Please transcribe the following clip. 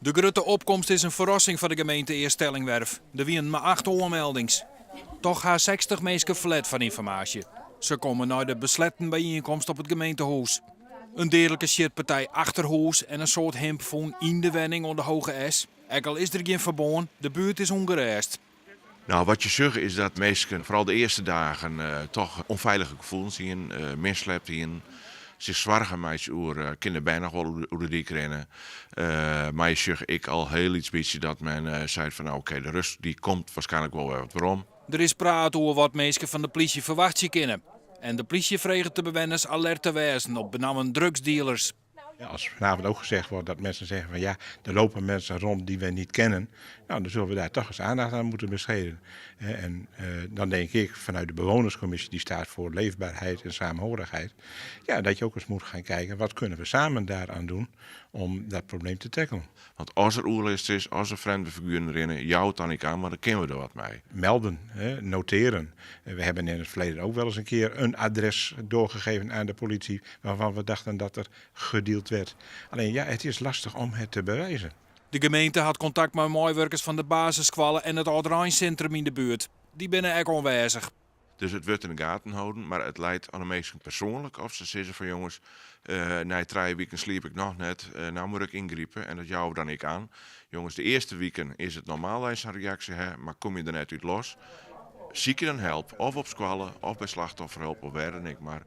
De grote opkomst is een verrassing voor de gemeente Eerstellingwerf. Er wienen maar 8 aanmeldings. Toch gaan 60 mensen flat van informatie. Ze komen naar de besletten bijeenkomst op het gemeentehuis. Een dierlijke shitpartij achterhuis en een soort hempfoon in de wenning onder Hoge S. Ook al is er geen verboon, de buurt is ongereisd. Nou, wat je zegt is dat mensen vooral de eerste dagen toch onveilige gevoelens zien, mislept zien. Zich zorgen maken over kinderen bijna wel hoe die rennen. Maar je zegt ik al heel iets beetje dat men zei van nou oké, de rust die komt waarschijnlijk wel weer wat waarom. Er is praat over wat mensen van de politie verwacht kunnen. En de politie vreegt de bewoners alert te wezen op benammen drugsdealers. Ja, als vanavond ook gezegd wordt dat mensen zeggen van ja, er lopen mensen rond die we niet kennen. Nou, dan zullen we daar toch eens aandacht aan moeten besteden. En dan denk ik vanuit de bewonerscommissie die staat voor leefbaarheid en samenhorigheid. Ja, dat je ook eens moet gaan kijken wat kunnen we samen daaraan doen om dat probleem te tackelen. Want als er oerlist is, als er vreemde figuren erin, jou het dan niet aan, maar dan kennen we er wat mee. Melden, noteren. We hebben in het verleden ook wel eens een keer een adres doorgegeven aan de politie waarvan we dachten dat er gedeeld werd. Alleen ja, het is lastig om het te bewijzen. De gemeente had contact met medewerkers van de basisscholen en het Oud-Rijncentrum in de buurt. Die binnen ook aanwezig. Dus het wordt in de gaten houden, maar het leidt aan de meesten persoonlijk. Of ze zeggen van jongens, na 3 weken sliep ik nog net, nou moet ik ingrijpen en dat jou dan niet aan. Jongens, de eerste weken is het normaal dat je een reactie hebt, maar kom je er net uit los. Zie je dan help, of op squallen, of bij slachtofferhulp, of waar dan ik maar.